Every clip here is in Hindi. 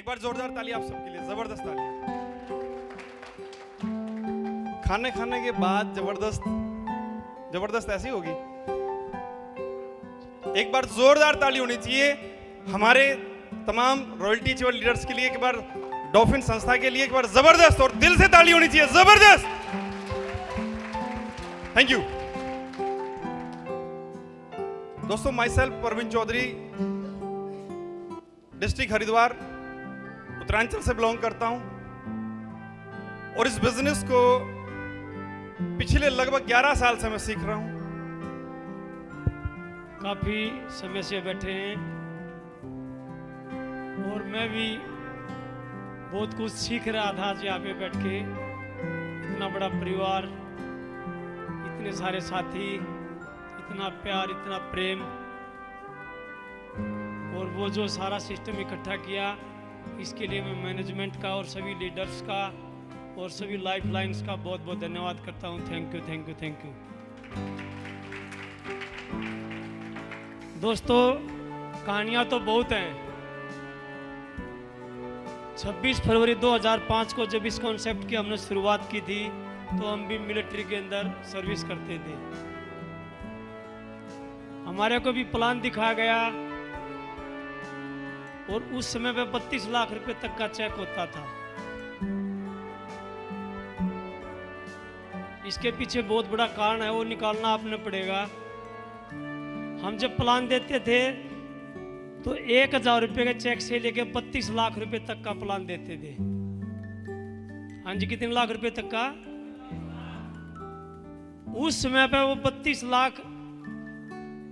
एक बार जोरदार ताली आप सबके लिए, जबरदस्त ताली। खाने खाने के बाद जबरदस्त ऐसी होगी। एक बार जोरदार ताली होनी चाहिए हमारे तमाम रॉयल्टी अचीवर लीडर्स के लिए, एक बार डॉल्फिन संस्था के लिए एक बार जबरदस्त और दिल से ताली होनी चाहिए, जबरदस्त। थैंक यू दोस्तों। Myself Parveen Chaudhary, district Haridwar, Uttaranchal से बिलोंग करता हूं और इस बिजनेस को पिछले लगभग 11 साल से मैं सीख रहा हूं। काफी समय से बैठे हैं और मैं भी बहुत कुछ सीख रहा था आज यहाँ पे बैठ के। इतना बड़ा परिवार, इतने सारे साथी, इतना प्यार, इतना प्रेम, और वो जो सारा सिस्टम इकट्ठा किया, इसके लिए मैं मैनेजमेंट का और सभी लीडर्स का और सभी लाइफ लाइन्स का बहुत बहुत धन्यवाद करता हूँ। Thank you, thank you, thank you. दोस्तों, कहानियाँ तो बहुत हैं। 26 फरवरी 2005 को जब इस कॉन्सेप्ट की हमने शुरुआत की थी तो हम भी मिलिट्री के अंदर सर्विस करते थे। हमारे को भी प्लान दिखाया गया और उस समय पे 32 लाख रुपए तक का चेक होता था। इसके पीछे बहुत बड़ा कारण है, वो निकालना आपने पड़ेगा। हम जब प्लान देते थे तो 1000 रुपए के चेक से लेके 32 लाख रुपए तक का प्लान देते थे। हाँ जी, कितने लाख रुपए तक का? उस समय पे वो 32 लाख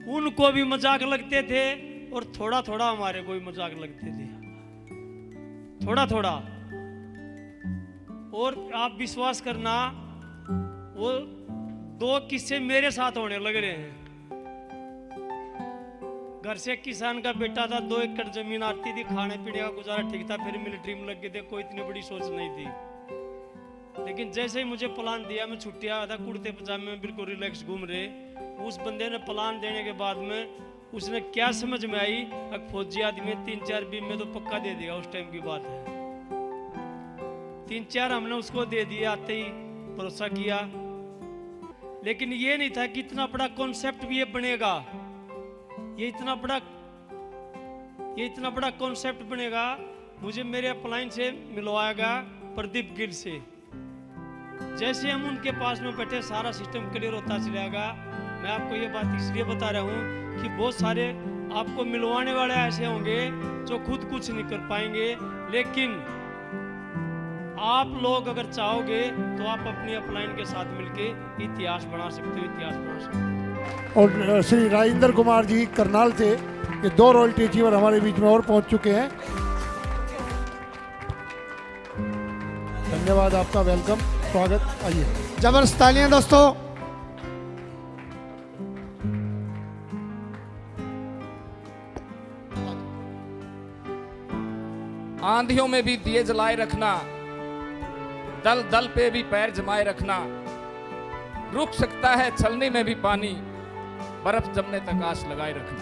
उनको भी मजाक लगते थे और थोड़ा थोड़ा हमारे को भी मजाक लगते थे, थोड़ा थोड़ा। और आप विश्वास करना, वो 2 किस्से मेरे साथ होने लग रहे हैं। घर से किसान का बेटा था, 2 एकड़ जमीन आती थी, खाने पीने का गुजारा ठीक था, फिर मिलिट्री में लग गए थे, कोई इतनी बड़ी सोच नहीं थी। लेकिन जैसे ही मुझे प्लान दिया, मैं छुट्टी आया था, कुर्ते पजामे में बिल्कुल रिलैक्स घूम रहे। उस बंदे ने प्लान देने के बाद में उसने क्या समझ में आई, अब फौजी आदमी 3-4 बीम में तो पक्का दे देगा, उस टाइम की बात है। 3-4 हमने उसको दे दिए, आते ही भरोसा किया। लेकिन ये नहीं था कि इतना बड़ा कॉन्सेप्ट भी ये बनेगा, ये इतना बड़ा कॉन्सेप्ट बनेगा। मुझे मेरे अपलाइन से मिलवाएगा प्रदीप गिल से। जैसे हम उनके पास में बैठे, सारा सिस्टम क्लियर होता चलेगा। मैं आपको ये बात इसलिए बता रहा हूँ कि बहुत सारे आपको मिलवाने वाले ऐसे होंगे जो खुद कुछ नहीं कर पाएंगे, लेकिन आप लोग अगर चाहोगे तो आप अपनी अपलाइन के साथ मिलके इतिहास बना सकते हो, इतिहास बना सकते हो। और श्री राजेंद्र कुमार जी करनाल से, ये 2 रॉयल्टी अचीवर हमारे बीच में और पहुंच चुके हैं। धन्यवाद आपका, वेलकम, स्वागत। आइए, जबरदस्त तालियां दोस्तों। आंधियों में भी दिए जलाए रखना, दल दल पे भी पैर जमाए रखना, रुक सकता है छलनी में भी पानी, बर्फ जमने तक आस लगाए रखना।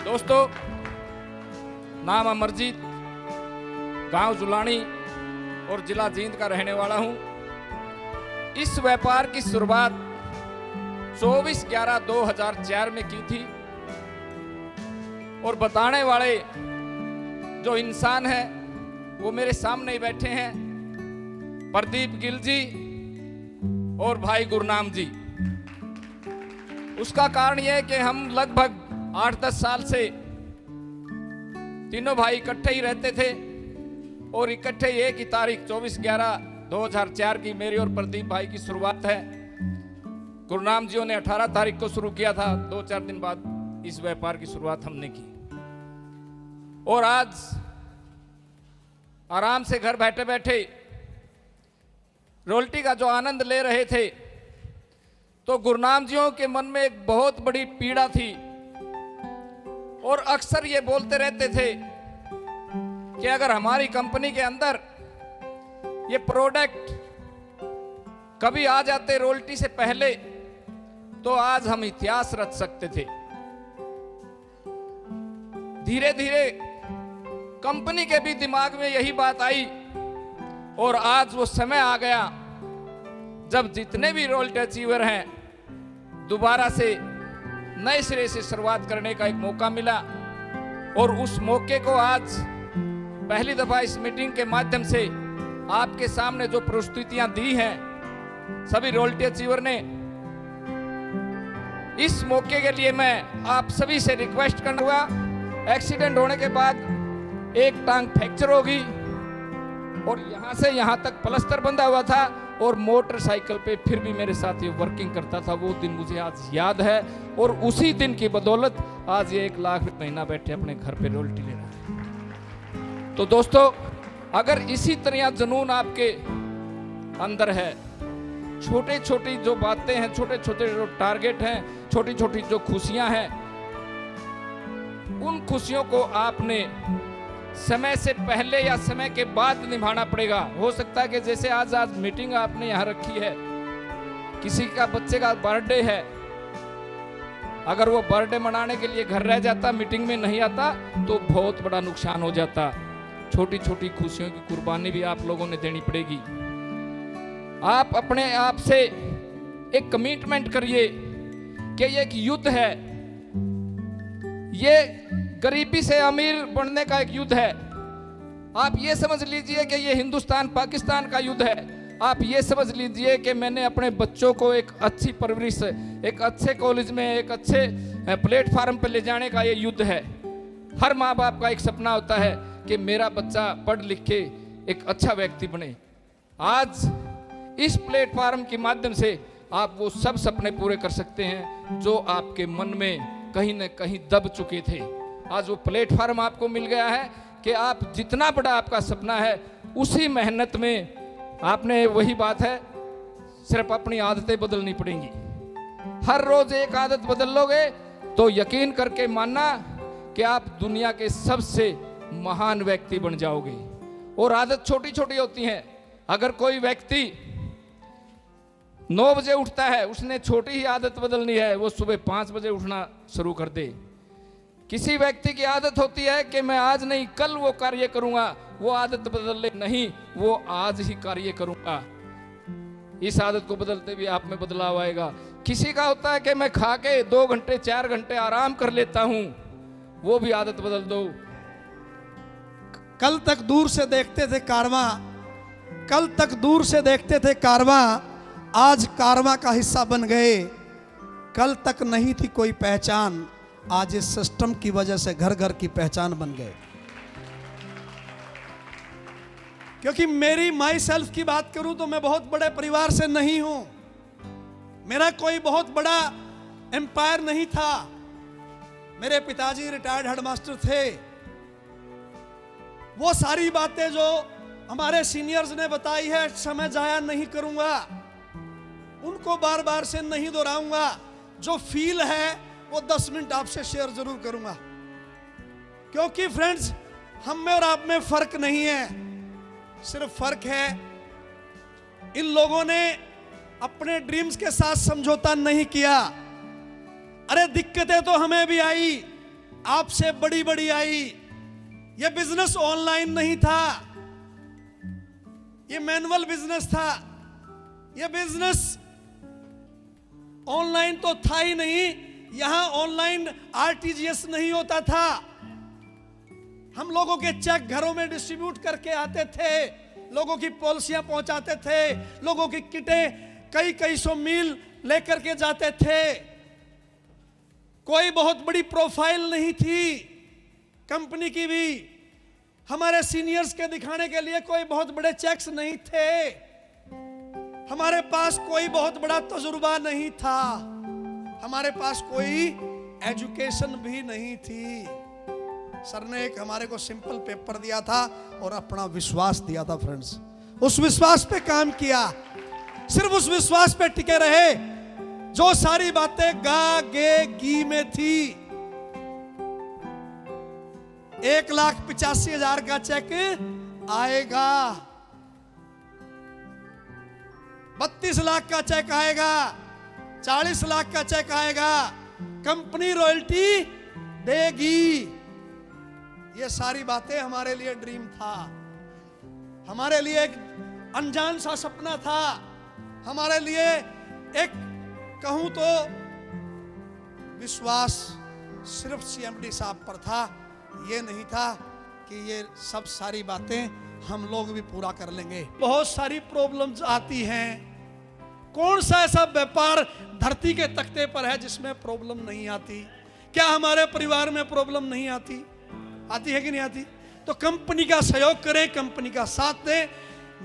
दोस्तों, नाम अमरजीत, गांव जुलानी और जिला जींद का रहने वाला हूं। इस व्यापार की शुरुआत 24/11/2004 में की थी और बताने वाले जो इंसान है वो मेरे सामने ही बैठे हैं, प्रदीप गिल जी और भाई गुरनाम जी। उसका कारण यह है कि हम लगभग 8-10 साल से तीनों भाई इकट्ठे ही रहते थे और इकट्ठे एक ही तारीख 24/11/2004 की मेरी और प्रदीप भाई की शुरुआत है। गुरनाम जी ने 18 तारीख को शुरू किया था, 2-4 दिन बाद इस व्यापार की शुरुआत हमने की। और आज आराम से घर बैठे बैठे रॉयल्टी का जो आनंद ले रहे थे, तो गुरनाम जियों के मन में एक बहुत बड़ी पीड़ा थी और अक्सर ये बोलते रहते थे कि अगर हमारी कंपनी के अंदर ये प्रोडक्ट कभी आ जाते रॉयल्टी से पहले, तो आज हम इतिहास रच सकते थे। धीरे धीरे कंपनी के भी दिमाग में यही बात आई और आज वो समय आ गया जब जितने भी रॉयल्टी अचीवर हैं दोबारा से नए सिरे से शुरुआत करने का एक मौका मिला। और उस मौके को आज पहली दफा इस मीटिंग के माध्यम से आपके सामने जो प्रस्तुतियां दी हैं सभी रॉयल्टी अचीवर ने, इस मौके के लिए मैं आप सभी से रिक्वेस्ट करूंगा। एक्सीडेंट होने के बाद एक टांग फ्रैक्चर होगी और यहां से यहां तक प्लास्टर बंधा हुआ था और मोटरसाइकिल पे फिर भी मेरे साथ ये वर्किंग करता था। वो दिन मुझे आज याद है और उसी दिन की बदौलत आज ये 1 लाख महीना बैठे अपने घर पे रॉयल्टी ले रहा है। तो दोस्तों, अगर इसी तरह जुनून आपके अंदर है, छोटे छोटी जो बातें हैं, छोटे छोटे जो टारगेट हैं, छोटी छोटी जो खुशियां हैं, उन खुशियों को आपने समय से पहले या समय के बाद निभाना पड़ेगा। हो सकता है कि जैसे आज मीटिंग आपने यहाँ रखी है, किसी का बच्चे का बर्थडे है, अगर वो बर्थडे मनाने के लिए घर रह जाता, मीटिंग में नहीं आता, तो बहुत बड़ा नुकसान हो जाता। छोटी छोटी खुशियों की कुर्बानी भी आप लोगों ने देनी पड़ेगी। आप अपने आप से एक कमिटमेंट करिए कि ये एक युद्ध है, ये गरीबी से अमीर बनने का एक युद्ध है। आप ये समझ लीजिए कि ये हिंदुस्तान पाकिस्तान का युद्ध है। आप ये समझ लीजिए कि मैंने अपने बच्चों को एक अच्छी परवरिश, एक अच्छे कॉलेज में, एक अच्छे प्लेटफार्म पर ले जाने का ये युद्ध है। हर माँ बाप का एक सपना होता है कि मेरा बच्चा पढ़ लिख के एक अच्छा व्यक्ति बने। आज इस प्लेटफार्म के माध्यम से आप वो सब सपने पूरे कर सकते हैं जो आपके मन में कहीं न कहीं दब चुके थे। आज वो प्लेटफार्म आपको मिल गया है कि आप जितना बड़ा आपका सपना है, उसी मेहनत में आपने, वही बात है, सिर्फ अपनी आदतें बदलनी पड़ेंगी। हर रोज एक आदत बदल लोगे तो यकीन करके मानना कि आप दुनिया के सबसे महान व्यक्ति बन जाओगे। और आदत छोटी छोटी होती है। अगर कोई व्यक्ति 9 बजे उठता है, उसने छोटी ही आदत बदलनी है, वो सुबह 5 बजे उठना शुरू कर दे। किसी व्यक्ति की आदत होती है कि मैं आज नहीं कल वो कार्य करूंगा, वो आदत बदल ले, नहीं, वो आज ही कार्य करूंगा। इस आदत को बदलते भी आप में बदलाव आएगा। किसी का होता है कि मैं खा के 2 घंटे 4 घंटे आराम कर लेता हूं, वो भी आदत बदल दो। कल तक दूर से देखते थे कारवां, कल तक दूर से देखते थे कारवां, आज कारवां का हिस्सा बन गए। कल तक नहीं थी कोई पहचान, आज इस सिस्टम की वजह से घर घर की पहचान बन गए। क्योंकि मेरी माई सेल्फ की बात करूं तो मैं बहुत बड़े परिवार से नहीं हूं, मेरा कोई बहुत बड़ा एम्पायर नहीं था। मेरे पिताजी रिटायर्ड हेडमास्टर थे। वो सारी बातें जो हमारे सीनियर्स ने बताई है, समय जाया नहीं करूंगा, उनको बार बार से नहीं दोहराऊंगा। जो फील है वो 10 मिनट आपसे शेयर जरूर करूंगा। क्योंकि फ्रेंड्स, हम में और आप में फर्क नहीं है, सिर्फ फर्क है इन लोगों ने अपने ड्रीम्स के साथ समझौता नहीं किया। अरे दिक्कतें तो हमें भी आई, आपसे बड़ी बड़ी आई। ये बिजनेस ऑनलाइन नहीं था, ये मैनुअल बिजनेस था। ये बिजनेस ऑनलाइन तो था ही नहीं, यहां ऑनलाइन आरटीजीएस नहीं होता था। हम लोगों के चेक घरों में डिस्ट्रीब्यूट करके आते थे, लोगों की पॉलिसियां पहुंचाते थे, लोगों की किटें कई कई सौ मील लेकर के जाते थे। कोई बहुत बड़ी प्रोफाइल नहीं थी कंपनी की भी, हमारे सीनियर्स के दिखाने के लिए कोई बहुत बड़े चेक्स नहीं थे, हमारे पास कोई बहुत बड़ा तजुर्बा नहीं था, हमारे पास कोई एजुकेशन भी नहीं थी। सर ने एक हमारे को सिंपल पेपर दिया था और अपना विश्वास दिया था फ्रेंड्स। उस विश्वास पे काम किया, सिर्फ उस विश्वास पे टिके रहे। जो सारी बातें गा गे गी में थी, 1,85,000 का चेक आएगा, 32 लाख का चेक आएगा, 40 लाख का चेक आएगा, कंपनी रॉयल्टी देगी। ये ये सारी बातें हमारे लिए ड्रीम था, हमारे लिए एक अनजान सा सपना था, हमारे लिए एक कहूं तो विश्वास सिर्फ सीएमडी साहब पर था। ये नहीं था कि ये सब सारी बातें हम लोग भी पूरा कर लेंगे। बहुत सारी प्रॉब्लम्स आती हैं। कौन सा ऐसा व्यापार धरती के तख्ते पर है जिसमें प्रॉब्लम नहीं आती? क्या हमारे परिवार में प्रॉब्लम नहीं आती? आती है कि नहीं आती? तो कंपनी का सहयोग करें, कंपनी का साथ दें।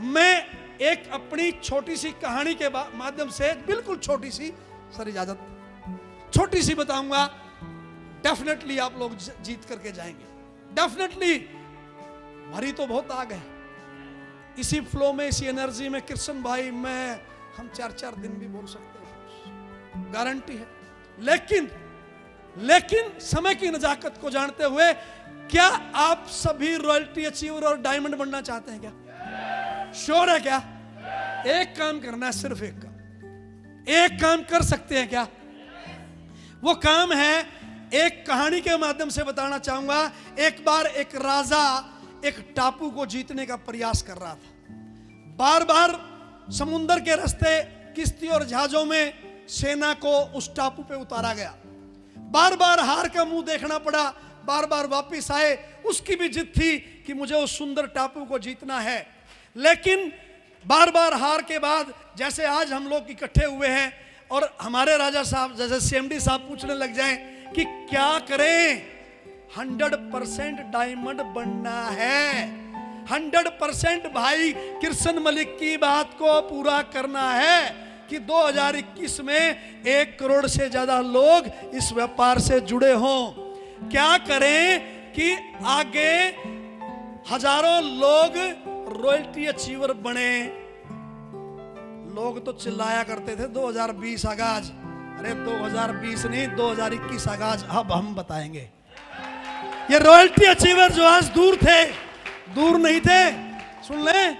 मैं एक अपनी छोटी सी कहानी के माध्यम से, बिल्कुल छोटी सी, सर इजाजत, छोटी सी बताऊंगा। डेफिनेटली आप लोग जीत करके जाएंगे, डेफिनेटली। भरी तो बहुत आग है इसी फ्लो में, इसी एनर्जी में। कृष्ण भाई, मैं, हम 4-4 दिन भी बोल सकते हैं, गारंटी है। लेकिन समय की नजाकत को जानते हुए, क्या आप सभी रॉयल्टी अचीवर और डायमंड बनना चाहते हैं? क्या श्योर है? क्या एक काम करना है, सिर्फ एक काम कर सकते हैं? क्या वो काम है? एक कहानी के माध्यम से बताना चाहूंगा। एक बार एक राजा एक टापू को जीतने का प्रयास कर रहा था। बार बार समुद्र के रास्ते किश्ती और जहाजों में सेना को उस टापू पे उतारा गया। बार बार हार का मुंह देखना पड़ा, बार बार वापिस आए। उसकी भी जिद थी कि मुझे उस सुंदर टापू को जीतना है। लेकिन बार बार हार के बाद, जैसे आज हम लोग इकट्ठे हुए हैं और हमारे राजा साहब जैसे सीएमडी साहब पूछने लग जाएं कि क्या करें, 100% डायमंड बनना है, 100% भाई कृष्ण मलिक की बात को पूरा करना है कि 2021 में 1 करोड़ से ज्यादा लोग इस व्यापार से जुड़े हों। क्या करें कि आगे हजारों लोग रॉयल्टी अचीवर बने। लोग तो चिल्लाया करते थे 2020 आगाज। अरे 2020 नहीं, 2021 आगाज अब हम बताएंगे। ये रॉयल्टी अचीवर जो आज दूर थे, दूर नहीं थे, सुन ले,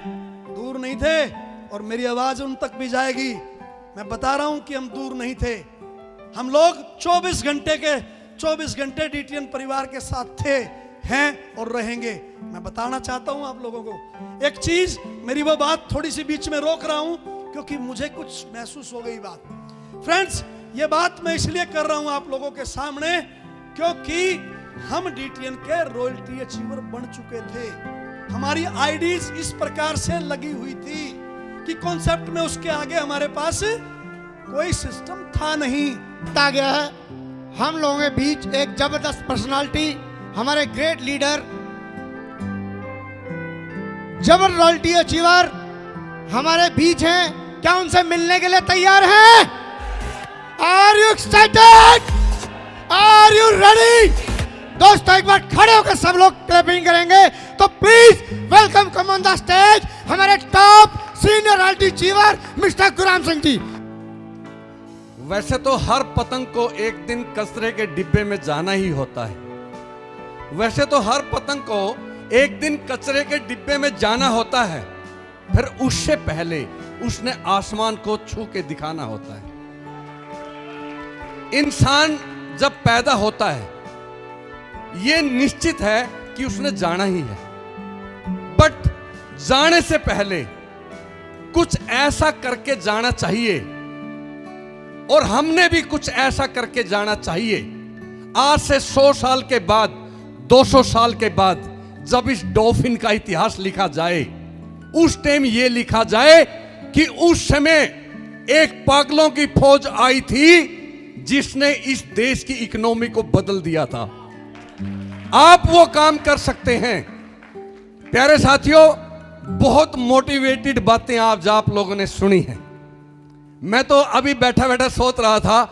दूर नहीं थे, और मेरी आवाज उन तक भी जाएगी। मैं बता रहा हूं कि हम दूर नहीं थे। हम लोग 24 घंटे डीटीएन परिवार के साथ थे, हैं और रहेंगे। मैं बताना चाहता हूं आप लोगों को एक चीज। मेरी वो बात थोड़ी सी बीच में रोक रहा हूं क्योंकि मुझे कुछ महसूस हो गई बात। फ्रेंड्स, ये बात मैं इसलिए कर रहा हूं आप लोगों के सामने क्योंकि हम डीटीएन के रॉयल्टी अचीवर बन चुके थे। हमारी आईडीज इस प्रकार से लगी हुई थी कि कॉन्सेप्ट में उसके आगे हमारे पास कोई सिस्टम था नहीं। आ गया है हम लोगों के बीच एक जबरदस्त पर्सनालिटी, हमारे ग्रेट लीडर, जबर रॉयल्टी अचीवर हमारे बीच हैं। क्या उनसे मिलने के लिए तैयार हैं? Are you excited? Are you ready? दोस्तों, एक बार खड़े होकर सब लोग क्लैपिंग करेंगे तो please welcome come on the stage हमारे top senior royalty achiever mister Gurram Singh ji. वैसे तो हर पतंग को एक दिन कचरे के डिब्बे में जाना ही होता है। वैसे तो हर पतंग को एक दिन कचरे के डिब्बे में जाना होता है, फिर उससे पहले उसने आसमान को छू के दिखाना होता है। इंसान जब पैदा होता है यह निश्चित है कि उसने जाना ही है, बट जाने से पहले कुछ ऐसा करके जाना चाहिए, और हमने भी कुछ ऐसा करके जाना चाहिए। आज से 100 साल के बाद, 200 साल के बाद जब इस डॉल्फिन का इतिहास लिखा जाए, उस टाइम यह लिखा जाए कि उस समय एक पागलों की फौज आई थी जिसने इस देश की इकोनॉमी को बदल दिया था। आप वो काम कर सकते हैं। प्यारे साथियों, बहुत मोटिवेटेड बातें आज आप लोगों ने सुनी हैं। मैं तो अभी बैठा बैठा सोच रहा था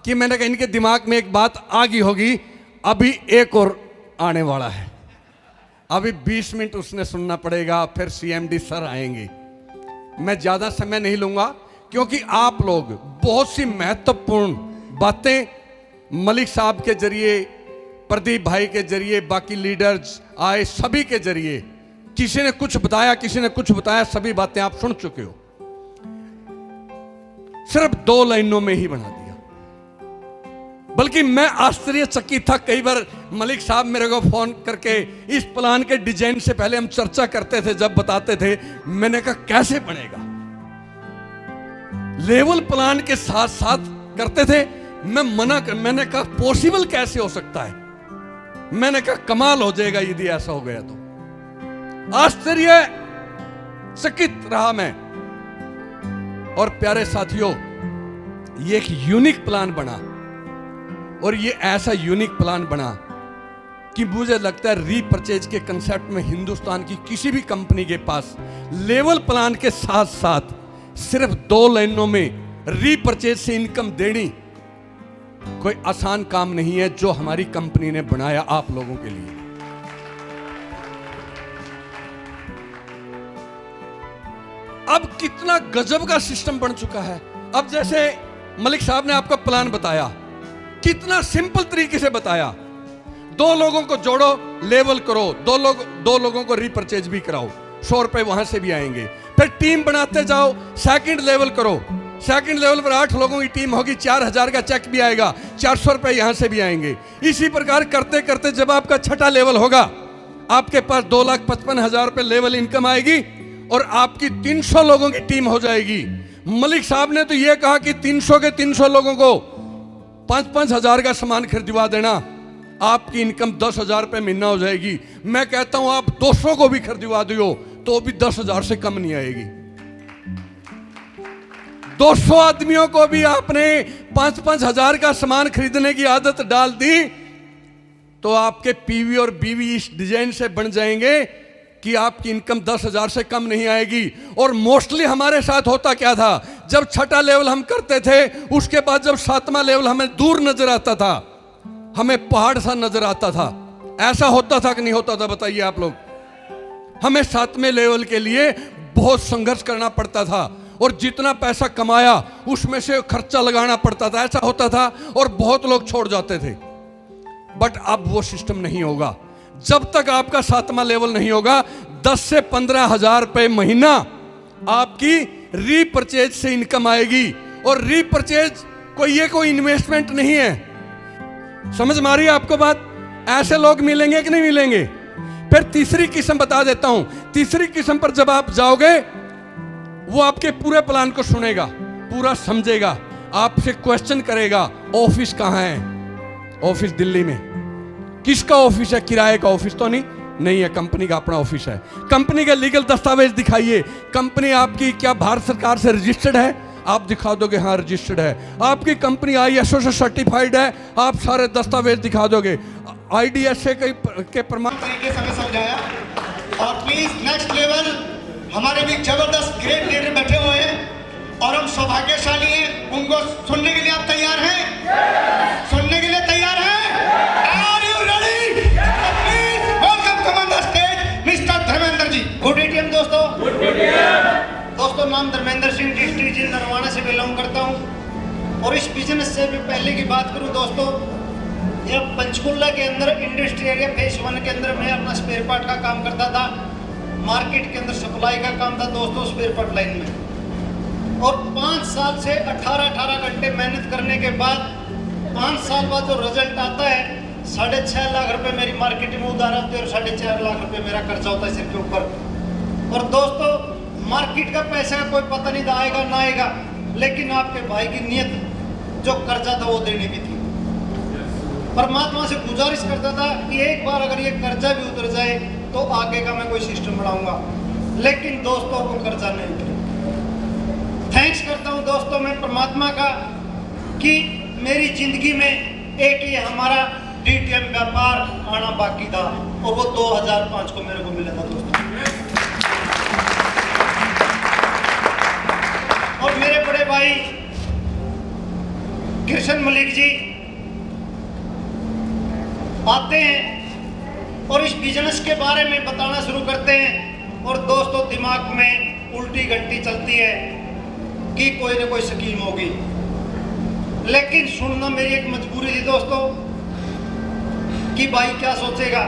कि मैंने कहा इनके दिमाग में एक बात आ गई होगी, अभी एक और आने वाला है, अभी 20 मिनट उसने सुनना पड़ेगा, फिर सीएमडी सर आएंगे। मैं ज्यादा समय नहीं लूंगा क्योंकि आप लोग बहुत सी महत्वपूर्ण बातें मलिक साहब के जरिए, प्रदीप भाई के जरिए, बाकी लीडर्स आए, सभी के जरिए, किसी ने कुछ बताया, किसी ने कुछ बताया, सभी बातें आप सुन चुके हो। सिर्फ 2 लाइनों में ही बना दिया। बल्कि मैं आश्चर्यचकित था। कई बार मलिक साहब मेरे को फोन करके इस प्लान के डिजाइन से पहले हम चर्चा करते थे, जब बताते थे, मैंने कहा कैसे बनेगा। लेवल प्लान के साथ साथ करते थे। मैंने कहा पॉसिबल कैसे हो सकता है। मैंने कहा कमाल हो जाएगा यदि ऐसा हो गया तो। आश्चर्यचकित रहा मैं। और प्यारे साथियों, ये एक यूनिक प्लान बना, और ये ऐसा यूनिक प्लान बना कि मुझे लगता है रीपर्चेज के कंसेप्ट में हिंदुस्तान की किसी भी कंपनी के पास लेवल प्लान के साथ साथ सिर्फ 2 लाइनों में रीपर्चेज से इनकम देनी कोई आसान काम नहीं है, जो हमारी कंपनी ने बनाया आप लोगों के लिए। अब कितना गजब का सिस्टम बन चुका है। अब जैसे मलिक साहब ने आपको प्लान बताया, कितना सिंपल तरीके से बताया। 2 लोगों को जोड़ो, लेवल करो, 2 लोगों को रीपर्चेज भी कराओ, 100 रुपए वहां से भी आएंगे। फिर टीम बनाते जाओ, सेकंड लेवल करो, सेकंड लेवल पर 8 लोगों की टीम होगी, 4000 का चेक भी आएगा, 400 रुपए यहां से भी आएंगे। इसी प्रकार करते करते जब आपका छठा लेवल होगा, आपके पास 2,55,000 रुपए लेवल इनकम आएगी और आपकी 300 लोगों की टीम हो जाएगी। मलिक साहब ने तो यह कहा कि 300 के 300 लोगों को 5-5 हजार का सामान खरीदवा देना, आपकी इनकम 10,000 रुपए महीना हो जाएगी। मैं कहता हूं आप 200 को भी खरीदवा दो तो भी 10,000 से कम नहीं आएगी। 200 आदमियों को भी आपने 5-5 हजार का सामान खरीदने की आदत डाल दी तो आपके पीवी और बीवी इस डिजाइन से बन जाएंगे कि आपकी इनकम 10,000 से कम नहीं आएगी। और मोस्टली हमारे साथ होता क्या था, जब छठा लेवल हम करते थे, उसके बाद जब 7वां लेवल हमें दूर नजर आता था, हमें पहाड़ सा नजर आता था। ऐसा होता था कि नहीं होता था, बताइए आप लोग। हमें 7वें लेवल के लिए बहुत संघर्ष करना पड़ता था और जितना पैसा कमाया उसमें से खर्चा लगाना पड़ता था, ऐसा होता था और बहुत लोग छोड़ जाते थे। बट अब वो सिस्टम नहीं होगा। जब तक आपका 7वां लेवल नहीं होगा, 10 से 15 हजार रुपए महीना आपकी रीपर्चेज से इनकम आएगी। और रीपर्चेज कोई इन्वेस्टमेंट नहीं है। समझ में आ रही है आपको बात? ऐसे लोग मिलेंगे कि नहीं मिलेंगे? फिर तीसरी किस्म बता देता हूं। तीसरी किस्म पर जब आप जाओगे, वो आपके पूरे प्लान को सुनेगा, पूरा समझेगा, आपसे क्वेश्चन करेगा, ऑफिस कहां है? ऑफिस दिल्ली में। किसका ऑफिस है? किराए का ऑफिस तो नहीं है, कंपनी का अपना ऑफिस है। कंपनी के लीगल दस्तावेज दिखाइए। कंपनी आपकी क्या भारत सरकार से रजिस्टर्ड है? आप दिखा दोगे हाँ रजिस्टर्ड है। आपकी कंपनी ISO से सर्टिफाइड है, आप सारे दस्तावेज दिखा दोगे। IDSA के प्रमाण तरीके से हमें समझाया। और प्लीज नेक्स्ट लेवल, हमारे भी जबरदस्त ग्रेट लीडर बैठे हुए हैं और हम सौभाग्यशाली हैं। उनको सुनने के लिए आप तैयार हैं? सुनने के लिए तैयार हैं? Are you ready? Please welcome come on the stage Mr. Dharmendra ji. Good ATM दोस्तों। गुड एटीएम दोस्तों। नाम धर्मेंद्र सिंह, डिस्ट्रिक्ट जिला नरवाना से बिलोंग करता हूँ। और इस बिजनेस से भी पहले की बात करूँ दोस्तों, जब पंचकुला के अंदर इंडस्ट्री एरिया फेज 1 के अंदर मैं अपना स्पेयर पार्ट का काम करता था। मार्केट के अंदर सप्लाई का काम था दोस्तों स्पेयर पार्ट लाइन में। और 5 साल से 18 घंटे मेहनत करने के बाद 5 साल बाद जो रिजल्ट आता है, 6.5 लाख रुपए मेरी मार्केट में उधार आते हैं और 4.5 लाख रुपए मेरा खर्चा होता है सिर के ऊपर। और दोस्तों मार्केट का पैसा का कोई पता नहीं था आएगा ना आएगा, लेकिन आपके भाई की नीयत जो कर्जा था वो देने की थी। परमात्मा से गुजारिश करता था कि एक बार अगर ये कर्जा भी उतर जाए तो आगे का मैं कोई सिस्टम बढ़ाऊंगा, लेकिन दोस्तों वो कर्जा नहीं उतरा। थैंक्स करता हूँ दोस्तों मैं परमात्मा का कि मेरी जिंदगी में एक ये हमारा DTM व्यापार आना बाकी था और वो 2005 को मेरे को मिला था दोस्तों। और मेरे बड़े भाई कृष्ण मलिक जी आते हैं और इस बिजनेस के बारे में बताना शुरू करते हैं। और दोस्तों दिमाग में उल्टी घंटी चलती है कि कोई ना कोई स्कीम होगी, लेकिन सुनना मेरी एक मजबूरी थी दोस्तों कि भाई क्या सोचेगा।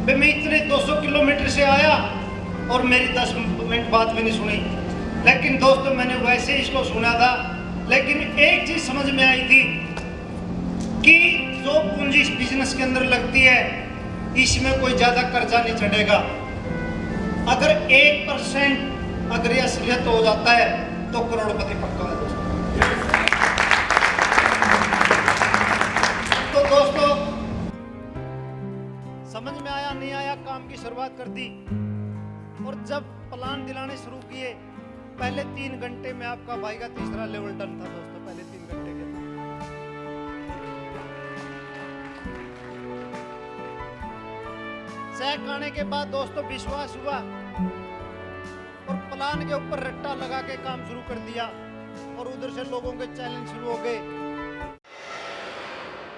मैं इतने 200 किलोमीटर से आया और मेरी 10 मिनट बात भी नहीं सुनी, लेकिन दोस्तों मैंने वैसे इसको सुना था। लेकिन एक चीज समझ में आई थी कि जो पूंजी इस बिजनेस के अंदर लगती है इसमें कोई ज्यादा कर्जा नहीं चढ़ेगा। अगर 1% अगर ये असलियत हो जाता है तो करोड़पति पक्का है दोस्तों। तो दोस्तों समझ में आया नहीं आया, काम की शुरुआत कर दी और जब प्लान दिलाने शुरू किए पहले 3 घंटे में आपका भाई का तीसरा लेवल डन था दोस्तों, पहले 3 घंटे के अंदर। चेक आने के बाद दोस्तों विश्वास हुआ और प्लान के ऊपर रट्टा लगा के काम शुरू कर दिया और उधर से लोगों के चैलेंज शुरू हो गए